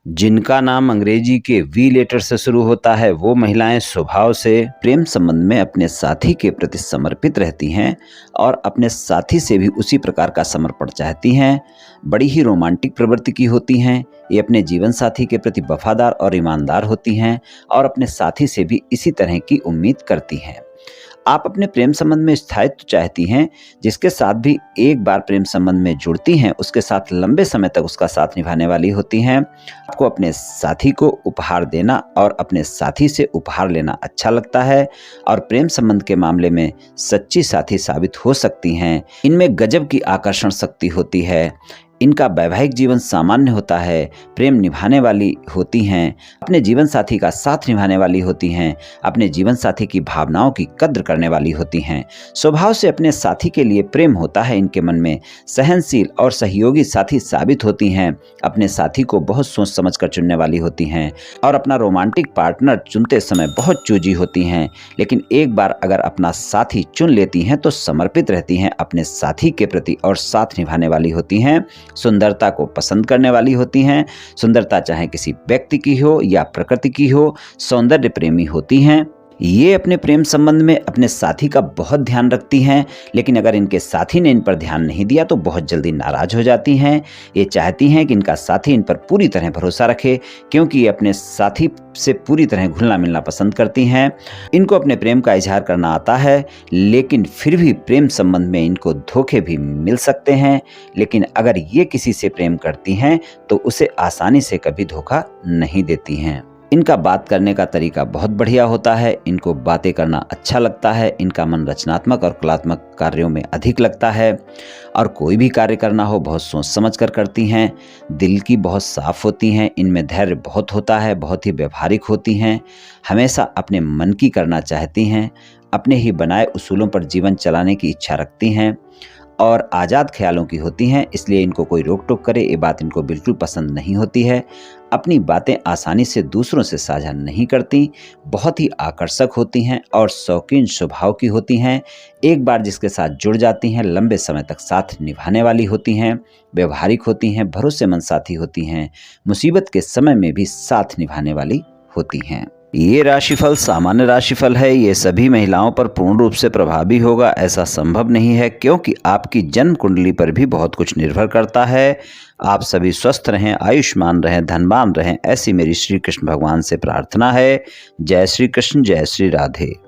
जिनका नाम अंग्रेजी के वी लेटर से शुरू होता है वो महिलाएं स्वभाव से प्रेम संबंध में अपने साथी के प्रति समर्पित रहती हैं और अपने साथी से भी उसी प्रकार का समर्पण चाहती हैं। बड़ी ही रोमांटिक प्रवृत्ति की होती हैं। ये अपने जीवन साथी के प्रति वफादार और ईमानदार होती हैं और अपने साथी से भी इसी तरह की उम्मीद करती हैं। आप अपने प्रेम संबंध में स्थायित्व चाहती हैं, जिसके साथ भी एक बार प्रेम संबंध में जुड़ती हैं उसके साथ लंबे समय तक उसका साथ निभाने वाली होती हैं। आपको अपने साथी को उपहार देना और अपने साथी से उपहार लेना अच्छा लगता है और प्रेम संबंध के मामले में सच्ची साथी साबित हो सकती हैं। इनमें गजब की आकर्षण शक्ति होती है। इनका वैवाहिक जीवन सामान्य होता है। प्रेम निभाने वाली होती हैं, अपने जीवन साथी का साथ निभाने वाली होती हैं, अपने जीवन साथी की भावनाओं की कद्र करने वाली होती हैं। स्वभाव से अपने साथी के लिए प्रेम होता है इनके मन में। सहनशील और सहयोगी साथी साबित होती हैं। अपने साथी को बहुत सोच समझ कर चुनने वाली होती हैं और अपना रोमांटिक पार्टनर चुनते समय बहुत चूजी होती हैं। लेकिन एक बार अगर अपना साथी चुन लेती हैं तो समर्पित रहती हैं अपने साथी के प्रति और साथ निभाने वाली होती हैं। सुंदरता को पसंद करने वाली होती हैं। सुंदरता चाहे किसी व्यक्ति की हो या प्रकृति की हो, सौंदर्य प्रेमी होती हैं। ये अपने प्रेम संबंध में अपने साथी का बहुत ध्यान रखती हैं, लेकिन अगर इनके साथी ने इन पर ध्यान नहीं दिया तो बहुत जल्दी नाराज हो जाती हैं। ये चाहती हैं कि इनका साथी इन पर पूरी तरह भरोसा रखे, क्योंकि ये अपने साथी से पूरी तरह घुलना मिलना पसंद करती हैं। इनको अपने प्रेम का इजहार करना आता है, लेकिन फिर भी प्रेम संबंध में इनको धोखे भी मिल सकते हैं। लेकिन अगर ये किसी से प्रेम करती हैं तो उसे आसानी से कभी धोखा नहीं देती हैं। इनका बात करने का तरीका बहुत बढ़िया होता है। इनको बातें करना अच्छा लगता है। इनका मन रचनात्मक और कलात्मक कार्यों में अधिक लगता है और कोई भी कार्य करना हो बहुत सोच समझ कर करती हैं। दिल की बहुत साफ होती हैं। इनमें धैर्य बहुत होता है, बहुत ही व्यवहारिक होती हैं। हमेशा अपने मन की करना चाहती हैं। अपने ही बनाए उसूलों पर जीवन चलाने की इच्छा रखती हैं और आज़ाद ख्यालों की होती हैं, इसलिए इनको कोई रोक टोक करे ये बात इनको बिल्कुल पसंद नहीं होती है। अपनी बातें आसानी से दूसरों से साझा नहीं करती। बहुत ही आकर्षक होती हैं और शौकीन स्वभाव की होती हैं। एक बार जिसके साथ जुड़ जाती हैं लंबे समय तक साथ निभाने वाली होती हैं। व्यवहारिक होती हैं, भरोसेमंद साथी होती हैं। मुसीबत के समय में भी साथ निभाने वाली होती हैं। ये राशिफल सामान्य राशिफल है। ये सभी महिलाओं पर पूर्ण रूप से प्रभावी होगा ऐसा संभव नहीं है, क्योंकि आपकी जन्म कुंडली पर भी बहुत कुछ निर्भर करता है। आप सभी स्वस्थ रहें, आयुष्मान रहें, धनवान रहें, ऐसी मेरी श्री कृष्ण भगवान से प्रार्थना है। जय श्री कृष्ण, जय श्री राधे।